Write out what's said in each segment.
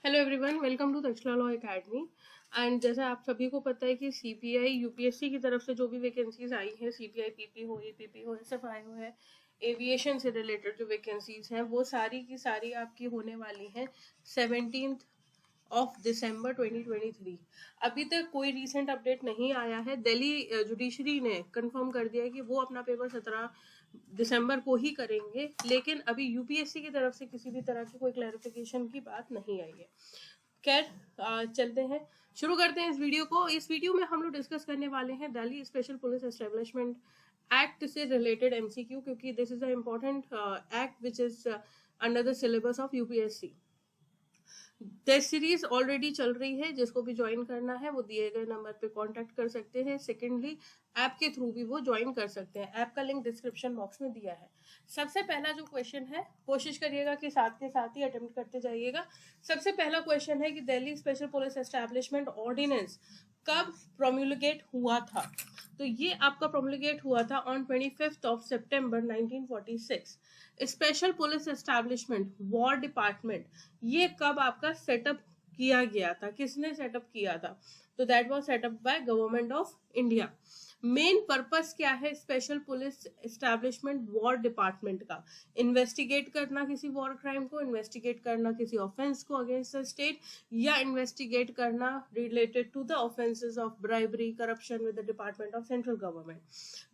Hello everyone, welcome to Dakshala law academy. And जैसा आप सभी को पता है कि सीपीआई यूपीएससी की तरफ से जो भी वैकेंसीज आई हैं, सीपीआई पीपी हो, एपीपी हो, एसएफआई हो, है एविएशन से रिलेटेड जो वैकेंसीज हैं वो सारी की सारी आपकी होने वाली हैं 17 दिसंबर 2023। अभी तक कोई रीसेंट अपडेट नहीं आया है। दिल्ली जुडिशरी ने कंफर्म कर दिया है कि वो अपना पेपर 17 दिसंबर को ही करेंगे, लेकिन अभी यूपीएससी की तरफ से किसी भी तरह की कोई क्लैरिफिकेशन की बात नहीं आई है। खैर चलते हैं, शुरू करते हैं इस वीडियो को। इस वीडियो में हम लोग डिस्कस करने वाले हैं Delhi special police establishment act से रिलेटेड एमसीक्यू, क्योंकि this is a important act which is under the syllabus of UPSC. Test series already चल रही है, जिसको भी ज्वाइन करना है वो दिए गए नंबर पे कांटेक्ट कर सकते हैं। सेकेंडली, ऐप के थ्रू भी वो ज्वाइन कर सकते हैं। ऐप का लिंक डिस्क्रिप्शन बॉक्स में दिया है। सबसे पहला जो क्वेश्चन है, कोशिश करिएगा कि साथ के साथ ही अटेम्प्ट करते जाइएगा। सबसे पहला क्वेश्चन है कि Delhi special police establishment ordinance कब प्रोम्युलेट हुआ था। तो ये आपका प्रोम्युलेट हुआ था on 25 September 1946। Special police establishment war department ये कब आपका सेटअप किया गया था, किसने सेटअप किया था? तो that was setup by government of India. Main purpose क्या है special police establishment war department का? इन्वेस्टिगेट करना किसी वॉर क्राइम को, इन्वेस्टिगेट करना किसी ऑफेंस को अगेंस्ट द स्टेट, या इन्वेस्टिगेट करना related to the offences of bribery, corruption with the department of central government.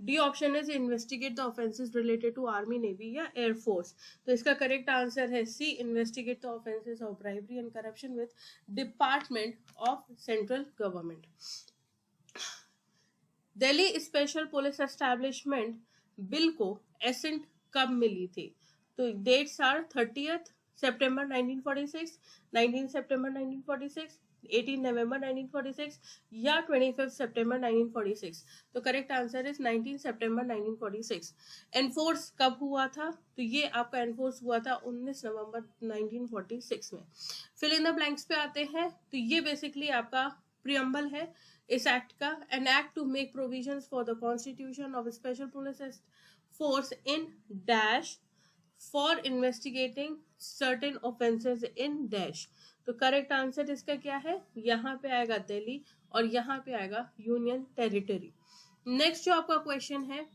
D option is investigate the offences related to army, navy या air force. तो इसका correct answer है C, investigate the offences of bribery and corruption with department of central government. Delhi special police establishment bill को assent कब मिली थी? तो dates are 30 सितंबर 1946, 19 सितंबर 1946, 18 नवंबर 1946 या 25 सितंबर 1946। तो correct answer is 19 September 1946। Enforce कब हुआ था? तो ये आपका एनफोर्स हुआ था 19 नवंबर 1946 में। फिल इन द ब्लैंक्स पे आते हैं। तो ये बेसिकली आपका प्रियम्बल है इस एक्ट का। An act to make provisions for the constitution of special police force in dash for investigating certain offences in dash. तो करेक्ट आंसर इसका क्या है? यहाँ पे आएगा दिल्ली और यहाँ पे आएगा यूनियन टेरिटरी। नेक्स्ट जो आपका क्वेश्चन है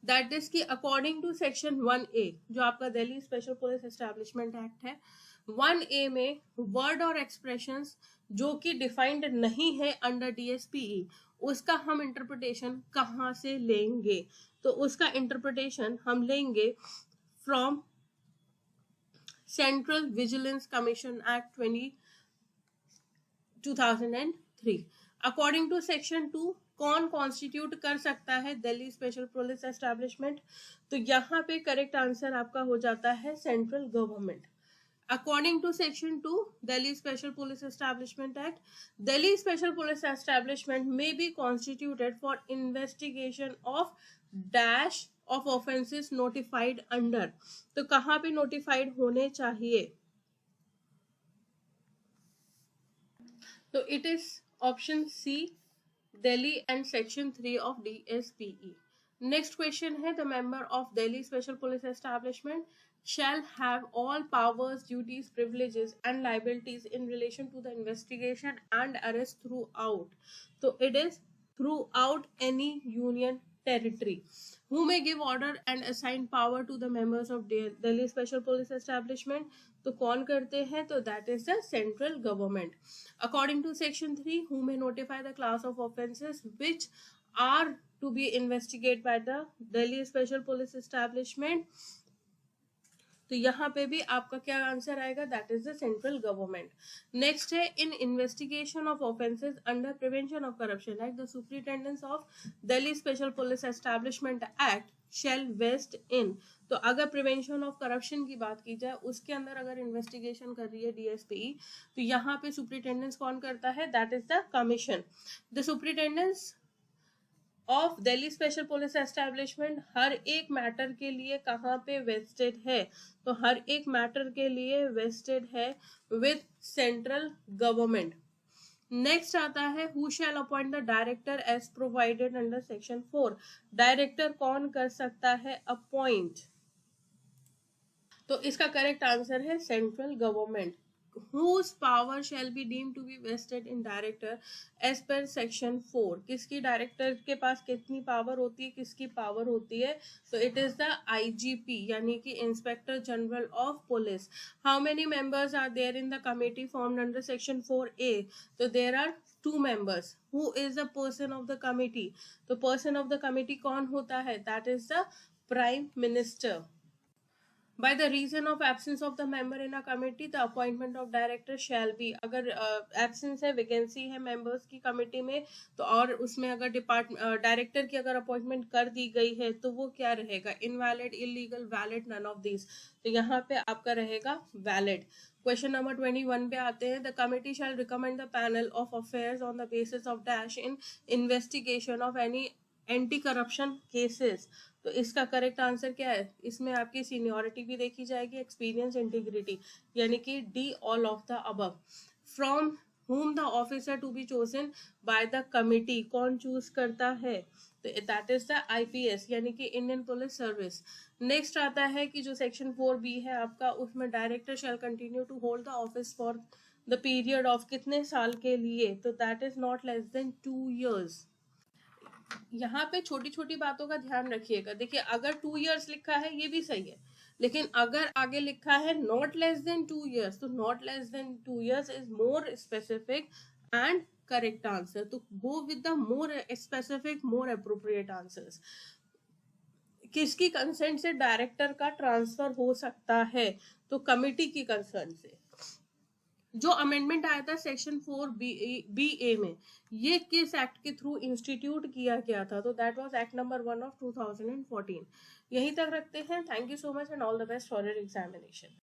दैट इज कि अकॉर्डिंग टू सेक्शन 1A जो आपका Delhi special police establishment act है, 1A में वर्ड और एक्सप्रेशंस जो कि डिफाइंड नहीं है अंडर डीएसपीई, उसका हम इंटरप्रिटेशन कहाँ से लेंगे? तो उसका इंटरप्रिटेशन हम लेंगे from central vigilance commission act 2003। According to section 2 कौन कॉन्स्टिट्यूट कर सकता है दिल्ली स्पेशल पुलिस एस्टैब्लिशमेंट? तो यहाँ पे करेक्ट आंसर आपका हो जाता है central government. According to Section 2, Delhi Special Police Establishment Act, Delhi Special Police Establishment may be constituted for investigation of dash of offences notified under। तो कहाँ पे notified होने चाहिए? तो it is option C, Delhi and Section 3 of DSPE. Next question है, the member of Delhi Special Police Establishment shall have all powers, duties, privileges and liabilities in relation to the investigation and arrest throughout. So it is throughout any union territory. Who may give order and assign power to the members of Delhi Special Police Establishment? तो कौन करते हैं? तो that is the central government. According to section 3, who may notify the class of offences which are to be investigated by the Delhi Special Police Establishment? तो यहाँ पे भी आपका क्या आंसर आएगा? That is the central government. Next है, in investigation of offences under prevention of corruption act the superintendence of Delhi special police establishment act shall vest in. तो अगर प्रिवेंशन ऑफ करप्शन की बात की जाए, उसके अंदर अगर इन्वेस्टिगेशन कर रही है डीएसपी, तो यहाँ पे सुपरिटेंडेंस कौन करता है? That is the commission. The superintendence of Delhi special police establishment हर एक मैटर के लिए कहाँ पे वेस्टेड है? तो हर एक मैटर के लिए वेस्टेड है विद सेंट्रल गवर्नमेंट। नेक्स्ट आता है, who shall appoint the director as provided under section 4। Director कौन कर सकता है अपॉइंट? तो इसका करेक्ट आंसर है central government. whose power shall be deemed to be vested in director as per section 4. किसकी डायरेक्टर के पास कितनी पावर होती है, किसकी पावर होती है, तो इट इज द IGP यानी कि inspector general of police. How many members are there in the committee formed under section 4A? तो there are 2 members. Who is the person of the committee? तो person of the committee कौन होता है? That is the prime minister. By the reason of absence of the member in a committee, the appointment of director shall be. अगर absence है, vacancy है members की committee में, तो और उसमें अगर director की अगर appointment कर दी गई है तो वो क्या रहेगा? Invalid, illegal, valid, none of these. तो यहाँ पे आपका रहेगा valid. Question number 21 पे आते हैं. The committee shall recommend the panel of affairs on the basis of dash in investigation of any anti corruption cases. तो इसका करेक्ट आंसर क्या है? इसमें आपकी सीनियरिटी भी देखी जाएगी, एक्सपीरियंस, इंटीग्रिटी, यानी कि D all of the above. From whom the officer to be chosen by the committee, कौन चूज करता है? तो दैट इज द IPS यानी कि इंडियन पुलिस सर्विस. नेक्स्ट आता है कि जो सेक्शन 4B है आपका, उसमें director shall continue to hold the office for the period of कितने साल के लिए? तो that is not less than 2 years. यहाँ पे छोटी छोटी बातों का ध्यान रखिएगा. देखिए अगर 2 years लिखा है ये भी सही है, लेकिन अगर आगे लिखा है नॉट लेस देन 2 years, तो not less than 2 years is more specific and correct answer. तो go with the more specific, more appropriate answers. किसकी कंसेंट से डायरेक्टर का ट्रांसफर हो सकता है? तो कमिटी की कंसेंट से. जो अमेंडमेंट आया था सेक्शन 4BA में, ये किस एक्ट के थ्रू इंस्टीट्यूट किया गया था? तो that was act number 1 of 2014. यहीं तक रखते हैं. Thank you so much and all the best for your examination.